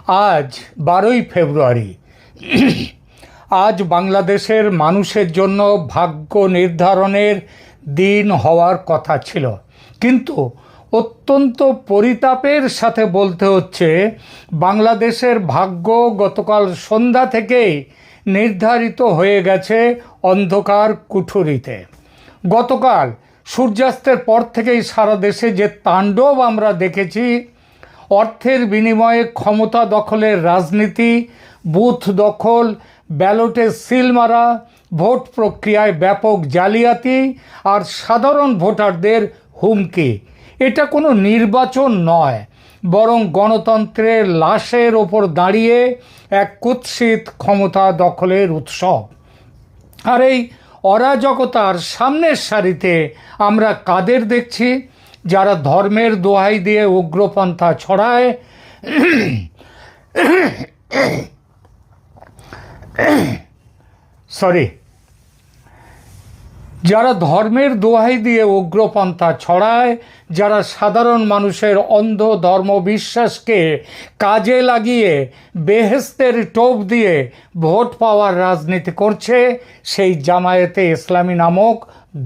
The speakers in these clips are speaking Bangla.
আজ 12ই ফেব্রুয়ারি। আজ বাংলাদেশের মানুষের জন্য ভাগ্য নির্ধারণের দিন হওয়ার কথা ছিল, কিন্তু অত্যন্ত পরিতাপের সাথে বলতে হচ্ছে বাংলাদেশের ভাগ্য গতকাল সন্ধ্যা থেকেই নির্ধারিত হয়ে গেছে অন্ধকার কুঠুরিতে। গতকাল সূর্যাস্তের পর থেকেই সারা দেশে যে তাণ্ডব আমরা দেখেছি, অর্থের বিনিময়ে ক্ষমতা দখলের রাজনীতি, বুথ দখল, ব্যালটে সিল মারা, ভোট প্রক্রিয়ায় ব্যাপক জালিয়াতি আর সাধারণ ভোটারদের হুমকি, এটা কোনো নির্বাচন নয়, বরং গণতন্ত্রের লাশের ওপর দাঁড়িয়ে এক কুৎসিত ক্ষমতা দখলের উৎসব। আর এই অরাজকতার সামনের সারিতে আমরা কাদের দেখছি? যারা ধর্মের দোহাই দিয়ে উগ্রপন্থা ছড়ায়, যারা ধর্মের দোহাই দিয়ে উগ্রপন্থা ছড়ায়, যারা সাধারণ মানুষের অন্ধ ধর্ম বিশ্বাসকে কাজে লাগিয়ে বেহেশতের টোপ দিয়ে ভোট পাওয়ার রাজনীতি করছে, সেই জামায়াতে ইসলামী নামক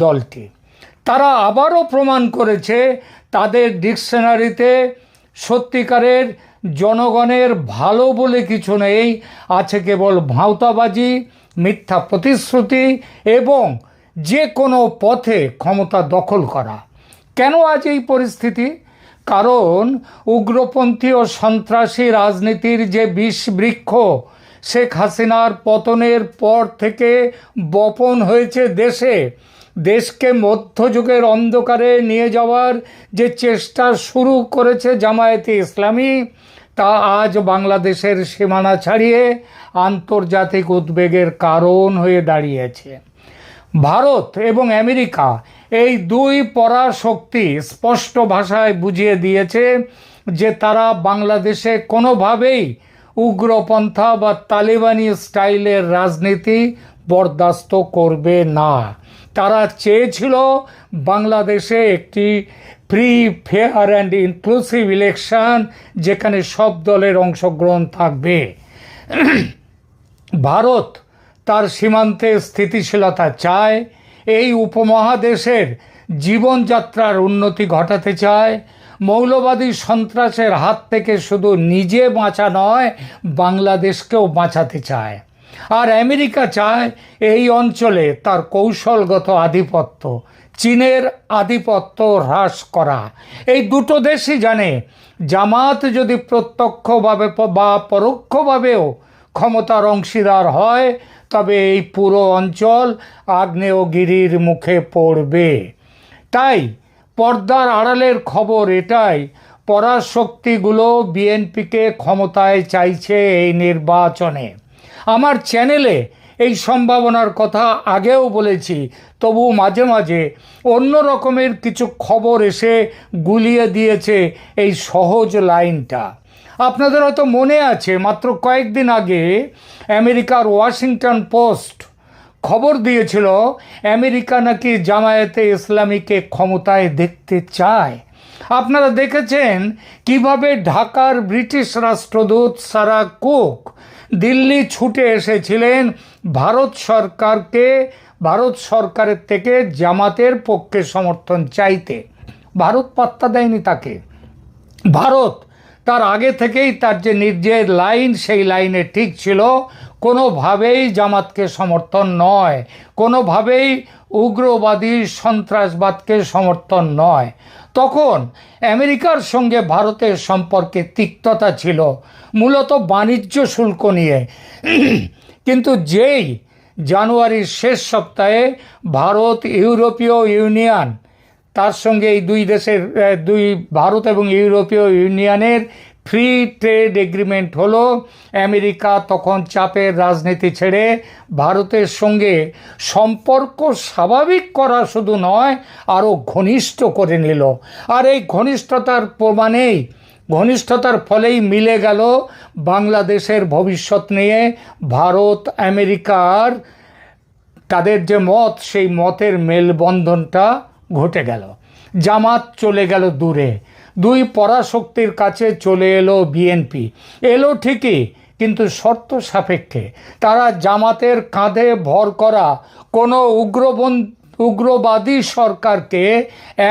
দলটি। তারা আবারও প্রমাণ করেছে তাদের ডিকশনারিতে সত্যিকারের জনগণের ভালো বলে কিছু নেই, আছে কেবল ভাঁওতাবাজি, মিথ্যা প্রতিশ্রুতি এবং যে কোনো পথে ক্ষমতা দখল করা। কেন আজ এই পরিস্থিতি? কারণ উগ্রপন্থী ও সন্ত্রাসী রাজনীতির যে বিষবৃক্ষ শেখ হাসিনার পতনের পর থেকে বপন হয়েছে দেশকে মধ্যযুগের অন্ধকারে নিয়ে যাওয়ার যে চেষ্টা শুরু করেছে জামায়াতে ইসলামী, তা আজ বাংলাদেশের সীমানা ছাড়িয়ে আন্তর্জাতিক উদ্বেগের কারণ হয়ে দাঁড়িয়েছে। ভারত এবং আমেরিকা, এই দুই পরাশক্তি স্পষ্ট ভাষায় বুঝিয়ে দিয়েছে যে তারা বাংলাদেশে কোনোভাবেই উগ্রপন্থা বা তালিবানি স্টাইলের রাজনীতি বরদাস্ত করবে না। তারা চেয়েছিল বাংলাদেশে একটি free, fair and inclusive election, যেখানে সব দলের অংশগ্রহণ থাকবে। ভারত তার সীমান্তে স্থিতিশীলতা চায়, এই উপমহাদেশের জীবনযাত্রার উন্নতি ঘটাতে চায়, মৌলবাদী সন্ত্রাসের হাত থেকে শুধু নিজে বাঁচা নয়, বাংলাদেশকেও বাঁচাতে চায়। আর আমেরিকা চায় এই অঞ্চলে তার কৌশলগত আধিপত্য, চীনের আধিপত্য হ্রাস করা। এই দুটো দেশই জানে জামাত যদি প্রত্যক্ষভাবে বা পরোক্ষভাবেও ক্ষমতার অংশীদার হয়, তবে এই পুরো অঞ্চল আগ্নেয়গিরির মুখে পড়বে। তাই পর্দার আড়ালের খবর এটাই, পরাশক্তিগুলো বিএনপিকে ক্ষমতায় চাইছে এই নির্বাচনে। আমার চ্যানেলে এই সম্ভাবনার কথা আগেও বলেছি, তবু মাঝে মাঝে অন্য রকমের কিছু খবর এসে গুলিয়ে দিয়েছে এই সহজ লাইনটা। আপনাদের হয়তো মনে আছে, মাত্র কয়েকদিন আগে আমেরিকার ওয়াশিংটন পোস্ট খবর দিয়েছিল আমেরিকা নাকি জামায়াতে ইসলামীকে ক্ষমতায় দেখতে চায়। আপনারা দেখেছেন কিভাবে ঢাকার ব্রিটিশ রাষ্ট্রদূত সারা কুক দিল্লি ছুটে এসেছিলেন ভারত সরকারের থেকে জামাতের পক্ষে সমর্থন চাইতে। ভারত পাত্তা দেয়নি তাকে। ভারত তার আগে থেকেই তার যে নিজের লাইন, সেই লাইনে ঠিক ছিল, কোনোভাবেই জামাতকে সমর্থন নয়, কোনোভাবেই উগ্রবাদী সন্ত্রাসবাদকে সমর্থন নয়। তখন আমেরিকার সঙ্গে ভারতের সম্পর্কে তিক্ততা ছিল, মূলত বাণিজ্য শুল্ক নিয়ে। কিন্তু যেই জানুয়ারির শেষ সপ্তাহে ভারত ইউরোপীয় ইউনিয়ন, তার সঙ্গে এই ভারত এবং ইউরোপীয় ইউনিয়নের ফ্রি ট্রেড এগ্রিমেন্ট হলো, আমেরিকা তখন চাপের রাজনীতি ছেড়ে ভারতের সঙ্গে সম্পর্ক স্বাভাবিক করা শুধু নয়, আরও ঘনিষ্ঠ করে নিল। আর এই ঘনিষ্ঠতার ফলেই মিলে গেল বাংলাদেশের ভবিষ্যৎ নিয়ে ভারত আমেরিকার তাদের যে মত, সেই মতের মেলবন্ধনটা ঘটে গেল। জামাত চলে গেল দূরে, দুই পরাশক্তির কাছে চলে এলো বিএনপি। এলো ঠিকই, কিন্তু শর্ত সাপেক্ষে। তারা জামাতের কাঁধে ভর করা কোনো উগ্রবাদী সরকারকে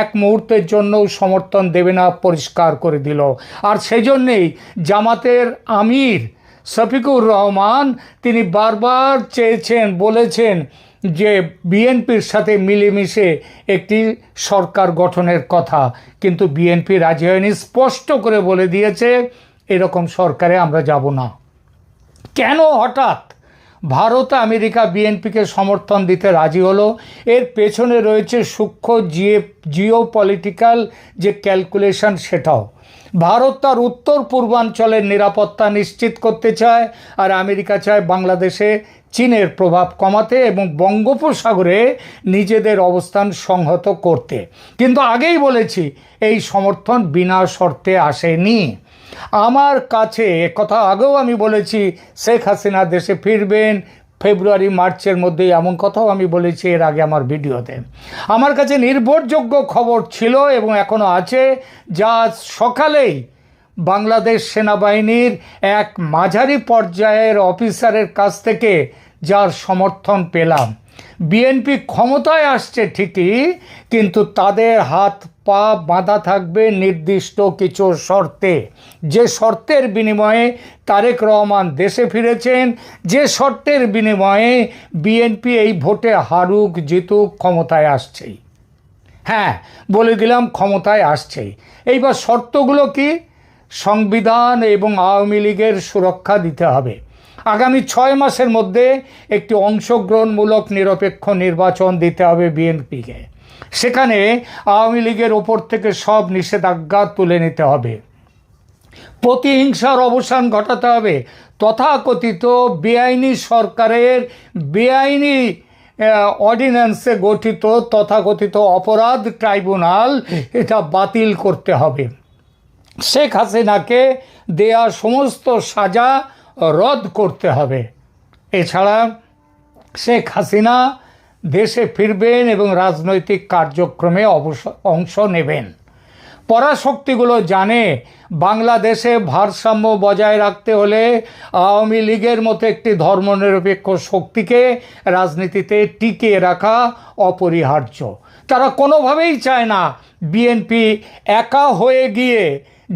এক মুহূর্তের জন্যও সমর্থন দেবে না, পরিষ্কার করে দিল। আর সেজন্যেই জামাতের আমির শফিকুর রহমান তিনি বারবার বলেছেন যে বিএনপির সাথে মিলেমিশে একটি সরকার গঠনের কথা, কিন্তু বিএনপি রাজি হয়নি। স্পষ্ট করে বলে দিয়েছে এরকম সরকারে আমরা যাব না। কেন হঠাৎ ভারত আমেরিকা বিএনপিকে সমর্থন দিতে রাজি হলো? এর পেছনে রয়েছে সূক্ষ্ম জিও পলিটিক্যাল যে ক্যালকুলেশন, সেটাও। ভারত তার উত্তর পূর্বাঞ্চলের নিরাপত্তা নিশ্চিত করতে চায়, আর আমেরিকা চায় বাংলাদেশে চীনের প্রভাব কমাতে এবং বঙ্গোপসাগরে নিজেদের অবস্থান সংহত করতে। কিন্তু আগেই বলেছি এই সমর্থন বিনা শর্তে আসেনি। আমার কাছে কথা আগেও আমি বলেছি শেখ হাসিনা দেশে ফিরবেন ফেব্রুয়ারি মার্চের মধ্যে, এমন কথাও আমি বলেছি এর আগে আমার ভিডিওতে। আমার কাছে নির্ভরযোগ্য খবর ছিল এবং এখনও আছে, যা সকালেই বাংলাদেশ সেনাবাহিনীর এক মাঝারি পর্যায়ের অফিসারের কাছ থেকে যার সমর্থন পেলাম। বিএনপি ক্ষমতায় আসছে ঠিকই, কিন্তু তাদের হাত পা বাঁধা থাকবে নির্দিষ্ট কিছু শর্তে। যে শর্তের বিনিময়ে তারেক রহমান দেশে ফিরেছেন, যে শর্তের বিনিময়ে বিএনপি এই ভোটে হারুক জিতুক ক্ষমতায় আসছেই। হ্যাঁ, বলে দিলাম ক্ষমতায় আসছেই। এইবার শর্তগুলো কি? সংবিধান এবং আওয়ামী লীগের সুরক্ষা দিতে হবে। আগামী 6 মাসের মধ্যে একটি অংশগ্রহণমূলক নিরপেক্ষ নির্বাচন দিতে হবে বিএনপিকে। সেখানে আওয়ামী লীগের ওপর থেকে সব নিষেধাজ্ঞা তুলে নিতে হবে। প্রতিহিংসার অবসান ঘটাতে হবে। তথাকথিত বেআইনি সরকারের বেআইনি অর্ডিন্যান্সে গঠিত তথাকথিত অপরাধ ট্রাইব্যুনাল, এটা বাতিল করতে হবে। শেখ হাসিনাকে দেয়া সমস্ত সাজা রদ করতে হবে। এছাড়া শেখ হাসিনা দেশে ফিরবেন এবং রাজনৈতিক কার্যক্রমে অংশ নেবেন। পরাশক্তিগুলো জানে বাংলাদেশে ভারসাম্য বজায় রাখতে হলে আওয়ামী লীগের মতো একটি ধর্মনিরপেক্ষ শক্তিকে রাজনীতিতে টিকিয়ে রাখা অপরিহার্য। তারা কোনোভাবেই চায় না বিএনপি একা হয়ে গিয়ে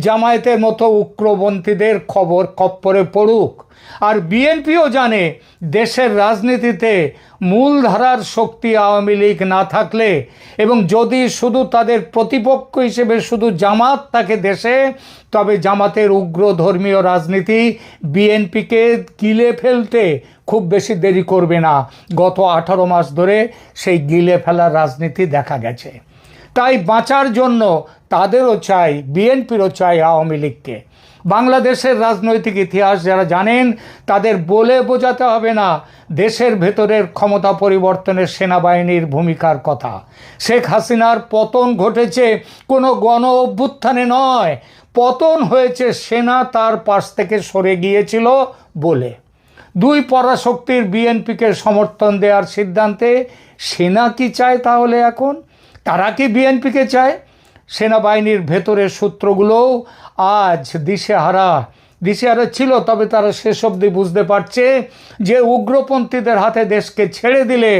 জামায়াতের মতো উগ্রপন্থীদের খপ্পরে পড়ুক। আর বিএনপিও জানে দেশের রাজনীতিতে মূলধারার শক্তি আওয়ামী লীগ না থাকলে, এবং যদি শুধু তাদের প্রতিপক্ষ হিসেবে শুধু জামাত থাকে দেশে, তবে জামাতের উগ্র ধর্মীয় রাজনীতি বিএনপিকে গিলে ফেলতে খুব বেশি দেরি করবে না। গত 18 মাস ধরে সেই গিলে ফেলার রাজনীতি দেখা গেছে। তাই বাঁচার জন্য তাদেরও চাই, বিএনপিরও চাই আওয়ামী লীগকে। বাংলাদেশের রাজনৈতিক ইতিহাস যারা জানেন তাদের বলে বোঝাতে হবে না দেশের ভেতরের ক্ষমতা পরিবর্তনের সেনাবাহিনীর ভূমিকার কথা। শেখ হাসিনার পতন ঘটেছে কোনো গণ অভ্যুত্থানে নয়, পতন হয়েছে সেনা তার পাশ থেকে সরে গিয়েছিল বলে। দুই পরাশক্তির বিএনপিকে সমর্থন দেওয়ার সিদ্ধান্তে সেনা কি চায় তাহলে? এখন তারা কি বিএনপিকে চায়? সেনাবাহিনীর ভেতরের সূত্রগুলোও আজ দিশেহারা ছিল, তবে তারা শেষ অবধি বুঝতে পারছে যে উগ্রপন্থীদের হাতে দেশকে ছেড়ে দিলে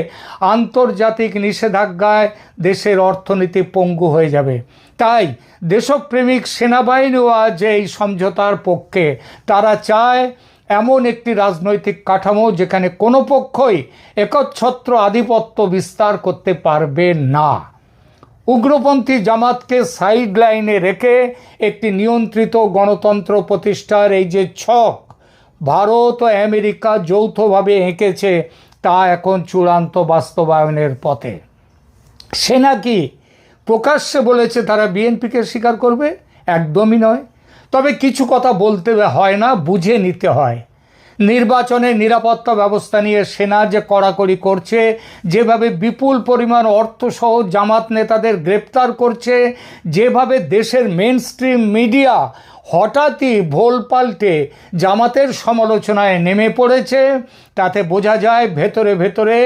আন্তর্জাতিক নিষেধাজ্ঞায় দেশের অর্থনীতি পঙ্গু হয়ে যাবে। তাই দেশপ্রেমিক সেনাবাহিনীও আজ এই সমঝোতার পক্ষে। তারা চায় এমন একটি রাজনৈতিক কাঠামো যেখানে কোনো পক্ষই একচ্ছত্র আধিপত্য বিস্তার করতে পারবে না। উগ্রপন্থী জামাতকে সাইড লাইনে রেখে একটি নিয়ন্ত্রিত গণতন্ত্র প্রতিষ্ঠার এই যে ছক ভারত ও আমেরিকা যৌথভাবে এঁকেছে, তা এখন চূড়ান্ত বাস্তবায়নের পথে। সেনা কি প্রকাশ্যে বলেছে তারা বিএনপিকে স্বীকার করবে? একদমই নয়। তবে কিছু কথা বলতে হয় না, বুঝে নিতে হয়। নির্বাচনে নিরাপত্তা ব্যবস্থা নিয়ে সেনা যে কড়াকড়ি করছে, যেভাবে বিপুল পরিমাণ অর্থসহ জামাত নেতাদের গ্রেপ্তার করছে, যেভাবে দেশের মেন স্ট্রিম মিডিয়া হঠাৎই ভোল পাল্টে জামাতের সমালোচনায় নেমে পড়েছে, তাতে বোঝা যায় ভেতরে ভেতরে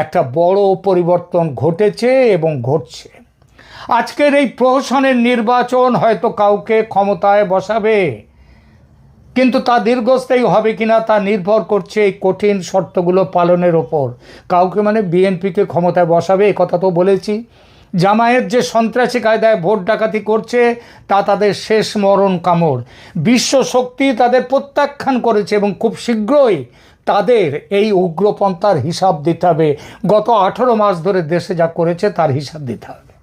একটা বড় পরিবর্তন ঘটেছে এবং ঘটছে। আজকের এই প্রহসনের নির্বাচন হয়তো কাউকে ক্ষমতায় বসাবে, কিন্তু তা দীর্ঘস্থায়ী হবে কিনা তা নির্ভর করছে এই কঠিন শর্তগুলো পালনের ওপর। কাউকে মানে বিএনপিকে ক্ষমতায় বসাবে, এ কথা তো বলেছি। জামায়াত যে সন্ত্রাসী কায়দায় ভোট ডাকাতি করছে তা তাদের শেষ মরণ কামড়। বিশ্ব শক্তি তাদের প্রত্যাখ্যান করেছে এবং খুব শীঘ্রই তাদের এই উগ্রপন্থার হিসাব দিতে হবে। গত 18 মাস ধরে দেশে যা করেছে তার হিসাব দিতে হবে।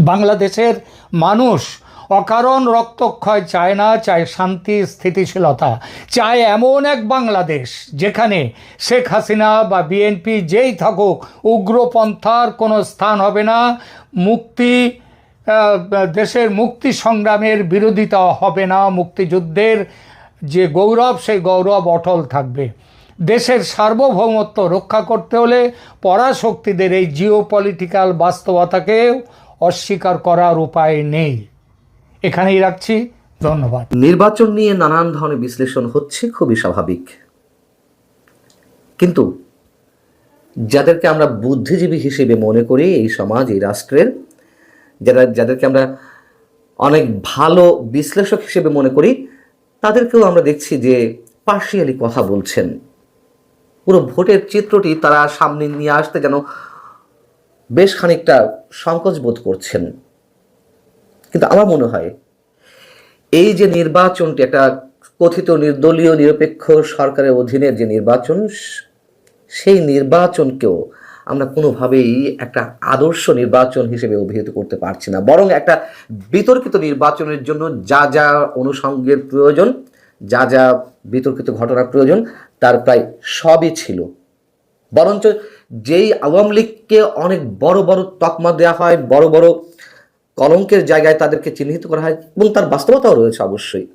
বাংলাদেশের মানুষ অকারণ রক্তক্ষয় চায় না, চায় শান্তি, স্থিতিশীলতা, চায় এমন এক বাংলাদেশ যেখানে শেখ হাসিনা বা বিএনপি যেই থাকুক উগ্রপন্থার কোনো স্থান হবে না, দেশের মুক্তি সংগ্রামের বিরোধিতা হবে না, মুক্তিযুদ্ধের যে গৌরব সেই গৌরব অটল থাকবে। দেশের সার্বভৌমত্ব রক্ষা করতে হলে পরাশক্তিদের এই জিওপলিটিক্যাল বাস্তবতাকেও অস্বীকার করার উপায় নেই। এখানেই রাখছি, ধন্যবাদ। নির্বাচন নিয়ে নানান ধরনের বিশ্লেষণ হচ্ছে, খুবই স্বাভাবিক, কিন্তু যাদেরকে আমরা বুদ্ধিজীবী হিসেবে মনে করি এই সমাজ, এই রাষ্ট্রের, যাদেরকে আমরা অনেক ভালো বিশ্লেষক হিসেবে মনে করি, তাদেরকেও আমরা দেখছি যে পার্শিয়ালি কথা বলছেন। পুরো ভোটের চিত্রটি তারা সামনে নিয়ে আসতে যেন বেশ খানিকটা সংকোচ বোধ করছেন। কিন্তু আমার মনে হয় এই যে নির্বাচনটি একটা কথিত নির্দলীয় নিরপেক্ষ সরকারের অধীনে যে নির্বাচন, সেই নির্বাচনকেও আমরা কোনোভাবেই একটা আদর্শ নির্বাচন হিসেবে অভিহিত করতে পারছি না। বরং একটা বিতর্কিত নির্বাচনের জন্য যা যা অনুষঙ্গের প্রয়োজন, যা যা বিতর্কিত ঘটনার প্রয়োজন, তার প্রায় সবই ছিল। বরঞ্চ যেই আওয়ামী লীগকে অনেক বড় বড় তকমা দেওয়া হয়, বড় বড় কলঙ্কের জায়গায় তাদেরকে চিহ্নিত করা হয়, এবং তার বাস্তবতাও রয়েছে অবশ্যই,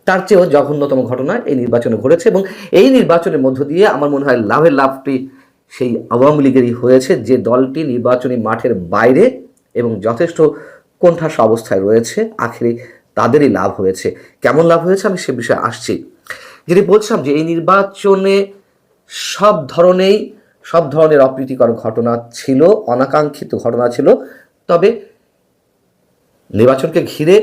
তার চেয়েও জঘন্যতম ঘটনা এই নির্বাচনে ঘটেছে। এবং এই নির্বাচনের মধ্য দিয়ে আমার মনে হয় লাভের লাভটি সেই আওয়ামী লীগেরই হয়েছে, যে দলটি নির্বাচনী মাঠের বাইরে এবং যথেষ্ট কোণঠাসা অবস্থায় রয়েছে। আখেরে তাদেরই লাভ হয়েছে। কেমন লাভ হয়েছে আমি সে বিষয়ে আসছি। যেটি বলছিলাম যে এই নির্বাচনে সব ধরনের অপ্রীতিকর ঘটনা ছিল, অনাকাঙ্ক্ষিত ঘটনা ছিল। তবে নির্বাচনকে ঘিরে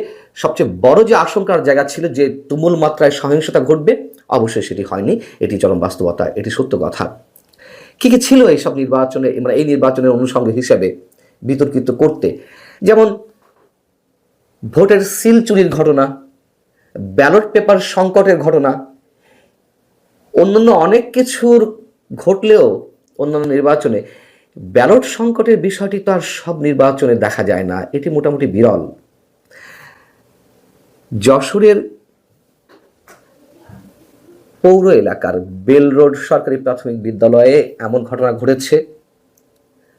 সবচেয়ে বড় যে আশঙ্কার জায়গা ছিল যে তুমুল মাত্রায় সহিংসতা ঘটবে, অবশ্যই সেটি হয়নি। এটি চরম বাস্তবতা, এটি সত্য কথা। কি কি ছিল এইসব নির্বাচনে, মানে এই নির্বাচনের অনুষঙ্গ হিসেবে বিতর্কিত করতে? যেমন ভোটের সিল চুরির ঘটনা, ব্যালট পেপার সংকটের ঘটনা, অন্যান্য অনেক কিছুর ঘটলেও অন্যান্য নির্বাচনে ব্যালট সংকটের বিষয়টি তো আর সব নির্বাচনে দেখা যায় না, এটি মোটামুটি বিরল। যশোরের পৌর এলাকার বেল রোড সরকারি প্রাথমিক বিদ্যালয়ে এমন ঘটনা ঘটেছে,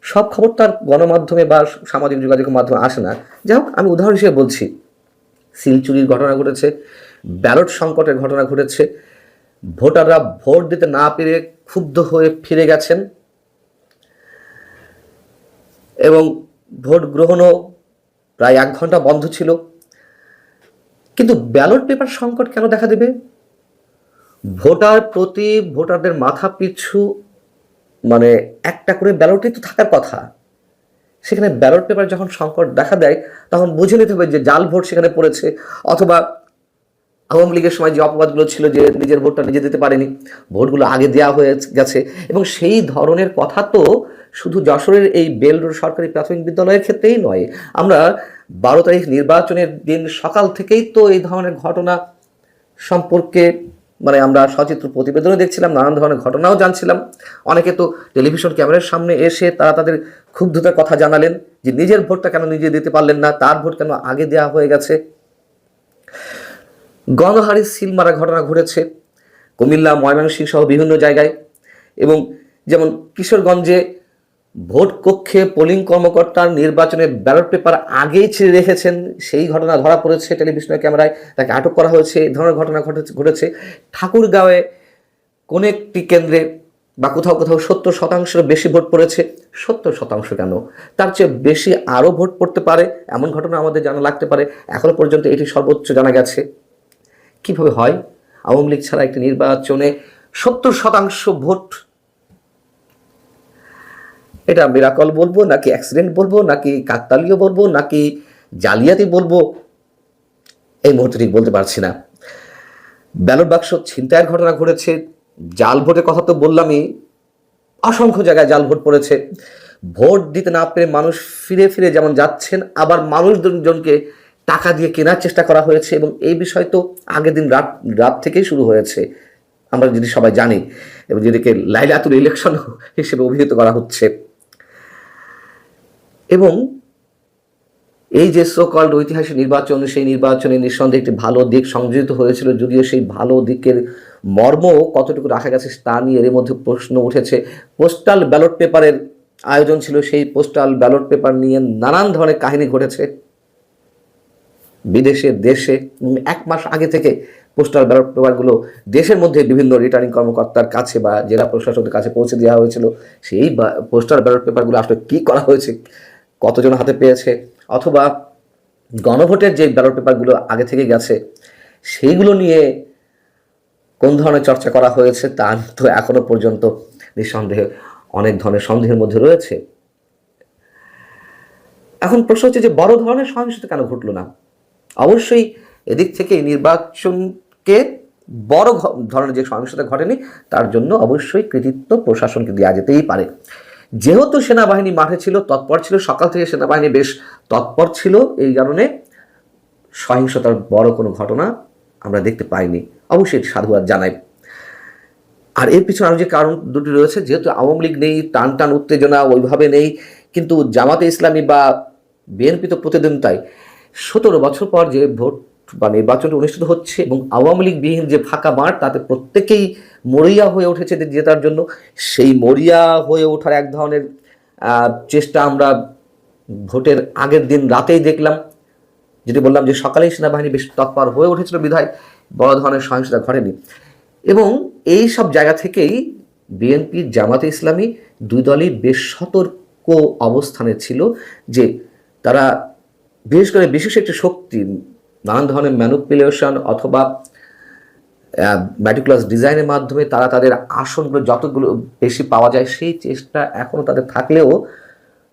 সব খবর তার গণমাধ্যমে বা সামাজিক যোগাযোগের মাধ্যমে আসে না। যাই হোক, আমি উদাহরণ হিসেবে বলছি, সিল চুরির ঘটনা ঘটেছে, ব্যালট সংকটের ঘটনা ঘটেছে, ভোটাররা ভোট দিতে না পেরে ক্ষুব্ধ হয়ে ফিরে গেছেন এবং ভোট গ্রহণও প্রায় 1 ঘন্টা বন্ধ ছিল। কিন্তু ব্যালট পেপার সংকট কেন দেখা দেবে? ভোটার প্রতি ভোটারদের মাথা পিছু মানে একটা করে ব্যালটই তো থাকার কথা। সেখানে ব্যালট পেপার যখন সংকট দেখা দেয় তখন বুঝে নিতে হবে যে জাল ভোট সেখানে পড়েছে, অথবা আওয়ামী লীগের সময় যে অপবাদগুলো ছিল যে নিজের ভোটটা নিজে দিতে পারেনি, ভোটগুলো আগে দেওয়া হয়ে গেছে। এবং সেই ধরনের কথা তো শুধু যশোরের এই বেল রোড সরকারি প্রাথমিক বিদ্যালয়ের ক্ষেত্রেই নয়। আমরা 12 তারিখ নির্বাচনের দিন সকাল থেকেই তো এই ধরনের ঘটনা সম্পর্কে মানে আমরা সচিত্র প্রতিবেদনও দেখছিলাম, নানান ধরনের ঘটনাও জানছিলাম। অনেকে তো টেলিভিশন ক্যামেরার সামনে এসে তারা তাদের ক্ষুব্ধতার কথা জানালেন যে নিজের ভোটটা কেন নিজে দিতে পারলেন না, তার ভোট কেন আগে দেওয়া হয়ে গেছে। গণহারে সিল মারা ঘটনা ঘটেছে কুমিল্লা, ময়মনসিংহ সহ বিভিন্ন জায়গায়। এবং যেমন কিশোরগঞ্জে ভোট কক্ষে পোলিং কর্মকর্তার নির্বাচনের ব্যালট পেপার আগেই ছিঁড়ে রেখেছেন, সেই ঘটনা ধরা পড়েছে টেলিভিশনের ক্যামেরায়, তাকে আটক করা হয়েছে। এই ধরনের ঘটনা ঘটেছে ঠাকুরগাঁওয়ে কোন একটি কেন্দ্রে বা কোথাও কোথাও 70% বেশি ভোট পড়েছে। 70% কেন, তার চেয়ে বেশি আরও ভোট পড়তে পারে, এমন ঘটনা আমাদের জানা লাগতে পারে। এখনো পর্যন্ত এটি সর্বোচ্চ জানা গেছে। কিভাবে হয় আওয়ামী লীগ ছাড়া একটি নির্বাচনে 70% ভোট? এটা মিরাকল বলবো নাকি অ্যাক্সিডেন্ট বলবো নাকি কাকতালীয় বলবো নাকি জালিয়াতি বলবো, এই মুহূর্তে ঠিক বলতে পারছি না। ব্যালট বাক্স ছিনতাইয়ের ঘটনা ঘটেছে, জাল ভোটের কথা তো বললামই, অসংখ্য জায়গায় জাল ভোট পড়েছে। ভোট দিতে না পেরে মানুষ ফিরে ফিরে যেমন যাচ্ছেন, আবার মানুষজনকে টাকা দিয়ে কেনার চেষ্টা করা হয়েছে, এবং এই বিষয় তো আগের দিন রাত থেকেই শুরু হয়েছে, আমরা যদি সবাই জানি, এবং যেদিকে লাইলাতুল ইলেকশন হিসেবে অভিহিত করা হচ্ছে। এবং এই যে সো কল্ড ঐতিহাসিক নির্বাচন, সেই নির্বাচনে নিঃসন্দেহে একটি ভালো দিক সংযোজিত হয়েছিল, যদিও সেই ভালো দিকের মর্ম কতটুকু রাখা গেছে তা নিয়ে এর মধ্যে প্রশ্ন উঠেছে। পোস্টাল ব্যালট পেপারের আয়োজন ছিল, সেই পোস্টাল ব্যালট পেপার নিয়ে নানান ধরনের কাহিনী ঘটেছে বিদেশে দেশে। এক মাস আগে থেকে পোস্টাল ব্যালট পেপারগুলো দেশের মধ্যে বিভিন্ন রিটার্নিং কর্মকর্তার কাছে বা জেলা প্রশাসকের কাছে পৌঁছে দেওয়া হয়েছিল। সেই পোস্টাল ব্যালট পেপারগুলো আসলে কী করা হয়েছে, কতজন হাতে পেয়েছে, অথবা গণভোটের যে ব্যালট পেপারগুলো আগে থেকে গেছে সেইগুলো নিয়ে কোন ধরনের চর্চা করা হয়েছে তা তো এখনো পর্যন্ত নিঃসন্দেহে অনেক ধরনের সন্দেহের মধ্যে রয়েছে। এখন প্রশ্ন হচ্ছে যে বড় ধরনের সহিংসতা কেন ঘটলো না? অবশ্যই এদিক থেকে নির্বাচনকে বড় ধরনের যে সহিংসতা ঘটেনি তার জন্য অবশ্যই কৃতিত্ব প্রশাসনকে দেওয়া যেতেই পারে। যেহেতু সেনাবাহিনী মাঠে ছিল, তৎপর ছিল, সকাল থেকে সেনাবাহিনী বেশ তৎপর ছিল, এই কারণে সহিংসতার বড় কোনো ঘটনা আমরা দেখতে পাইনি, অবশ্যই সাধুবাদ জানাই। আর এর পিছনে আরও যে কারণ দুটি রয়েছে, যেহেতু আওয়ামী লীগ নেই, টান টান উত্তেজনা ওইভাবে নেই, কিন্তু জামাতে ইসলামী বা বিএনপি তো প্রতিদ্বন্দ্বিতায় 17 বছর পর যে ভোট বা নির্বাচনটা অনুষ্ঠিত হচ্ছে, এবং আওয়ামী লীগ বিহীন যে ফাঁকা মাঠ তাতে প্রত্যেকেই মরিয়া হয়ে উঠেছে জেতার জন্য। সেই মরিয়া হয়ে ওঠার এক ধরনের চেষ্টা আমরা ভোটের আগের দিন রাতেই দেখলাম, যেটি বললাম যে সকালেই সেনাবাহিনী বেশ তৎপর হয়ে উঠেছিল বিধায় বড় ধরনের সহিংসতা ঘটেনি। এবং এই সব জায়গা থেকেই বিএনপি জামাতে ইসলামী দুই দলই বেশ সতর্ক অবস্থানে ছিল যে তারা বিশেষ করে বিশেষ একটি শক্তি, নানান ধরনের ম্যানিপুলেশন অথবা ম্যাটিকুলাস ডিজাইনের মাধ্যমে তারা তাদের আসনগুলো যতগুলো বেশি পাওয়া যায় সেই চেষ্টা এখনও তাদের থাকলেও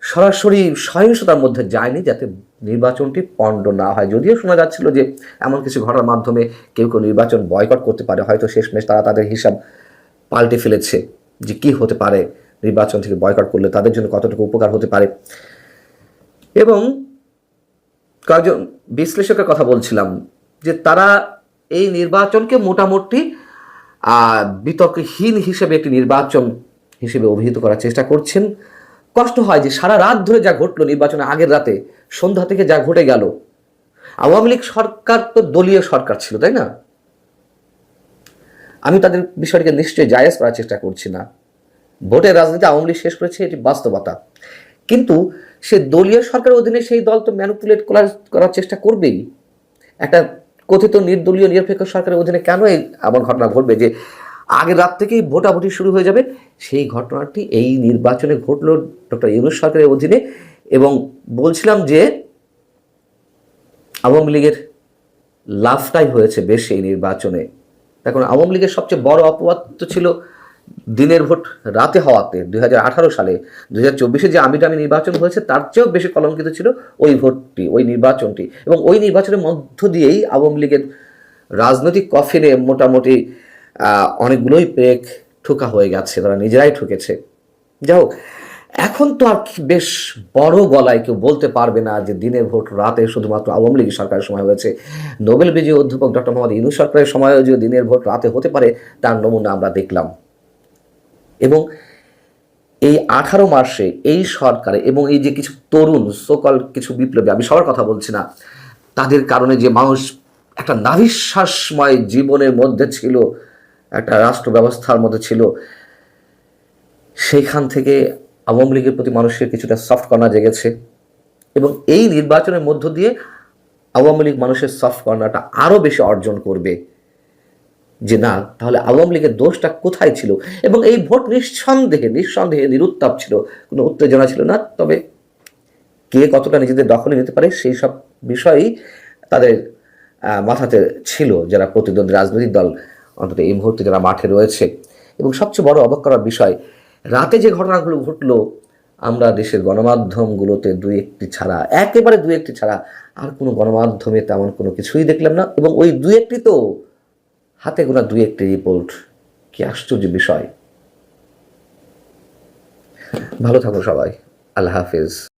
সরাসরি সহিংসতার মধ্যে যায়নি, যাতে নির্বাচনটি পণ্ড না হয়। যদিও শোনা যাচ্ছিল যে এমন কিছু ঘটনার মাধ্যমে কেউ কেউ নির্বাচন বয়কট করতে পারে, হয়তো শেষমেশ তারা তাদের হিসাব পাল্টে ফেলেছে যে কী হতে পারে নির্বাচন থেকে বয়কট করলে তাদের জন্য কতটুকু উপকার হতে পারে। এবং কয়েকজন বিশ্লেষকের কথা বলছিলাম যে তারা এই নির্বাচনকে মোটামুটি বিতর্কহীন হিসেবে একটি নির্বাচন হিসেবে অভিহিত করার চেষ্টা করছেন। কষ্ট হয় যে সারা রাত ধরে যা ঘটলো, নির্বাচনের আগের রাতে সন্ধ্যা থেকে যা ঘটে গেল, আওয়ামী লীগ সরকার তো দলীয় সরকার ছিল, তাই না? আমি তাদের বিষয়টিকে নিশ্চয়ই জায়েজ করার চেষ্টা করছি না। ভোটের রাজনীতি আওয়ামী লীগ শেষ করেছে, এটি বাস্তবতা, কিন্তু সে দলীয় সরকারের অধীনে সেই দল তো ম্যানিপুলেট করার চেষ্টা করবেই। একটা কথিত নির্দলীয় নিরপেক্ষ সরকারের অধীনে কেন এই এমন ঘটনা ঘটবে যে আগের রাত থেকেই ভোটাভুটি শুরু হয়ে যাবে? সেই ঘটনাটি এই নির্বাচনে ঘটলো ডক্টর ইউনূস সরকারের অধীনে। এবং বলছিলাম যে আওয়ামী লীগের লাভটাই হয়েছে বেশ এই নির্বাচনে। এখন আওয়ামী লীগের সবচেয়ে বড় অপবাদ তো ছিল দিনের ভোট রাতে হওয়াতে। 2018 সালে 2024 যে আমিটামি নির্বাচন হয়েছে তার চেয়েও বেশি কলঙ্কিত ছিল ওই ভোটটি, ওই নির্বাচনটি। এবং ওই নির্বাচনের মধ্য দিয়েই আওয়ামী লীগের রাজনৈতিক কফিনে মোটামুটি অনেকগুলোই পেক ঠোকা হয়ে গেছে, তারা নিজেরাই ঠুকেছে। যাই হোক, এখন তো আর বেশ বড় গলায় কেউ বলতে পারবে না যে দিনের ভোট রাতে শুধুমাত্র আওয়ামী লীগ সরকারের সময় হয়েছে। নোবেল বিজয়ী অধ্যাপক ডক্টর মোহাম্মদ ইউনূস সরকারের সময়ও যে দিনের ভোট রাতে হতে পারে তার নমুনা আমরা দেখলাম। এবং এই 18 মাসে এই সরকারে এবং এই যে কিছু তরুণ সোকল কিছু বিপ্লবী, আমি সবার কথা বলছি না, তাদের কারণে যে মানুষ একটা নাভিশ্বাসময় জীবনের মধ্যে ছিল, একটা রাষ্ট্র ব্যবস্থার মধ্যে ছিল, সেইখান থেকে আওয়ামী লীগের প্রতি মানুষের কিছুটা সফট কর্নার জেগেছে। এবং এই নির্বাচনের মধ্য দিয়ে আওয়ামী লীগ মানুষের সফট কর্নারটা আরও বেশি অর্জন করবে যে না, তাহলে আওয়ামী লীগের দোষটা কোথায় ছিল। এবং এই ভোট নিঃসন্দেহে নিরুত্তাপ ছিল, কোনো উত্তেজনা ছিল না। তবে কে কতটা নিজেদের দখলে নিতে পারে সেই সব বিষয়ই তাদের মাথাতে ছিল, যারা প্রতিদ্বন্দ্বী রাজনৈতিক দল অন্তত এই মুহূর্তে যারা মাঠে রয়েছে। এবং সবচেয়ে বড় অবাক করার বিষয়, রাতে যে ঘটনাগুলো ঘটলো, আমরা দেশের গণমাধ্যমগুলোতে দুই একটি ছাড়া, একেবারে দুই একটি ছাড়া আর কোনো গণমাধ্যমে তেমন কোনো কিছুই দেখলাম না। এবং ওই দুই একটি তো হাতে গোনা দুই একটি রিপোর্ট। কি আশ্চর্য বিষয়। ভালো থাকো সবাই। আল্লাহ হাফিজ।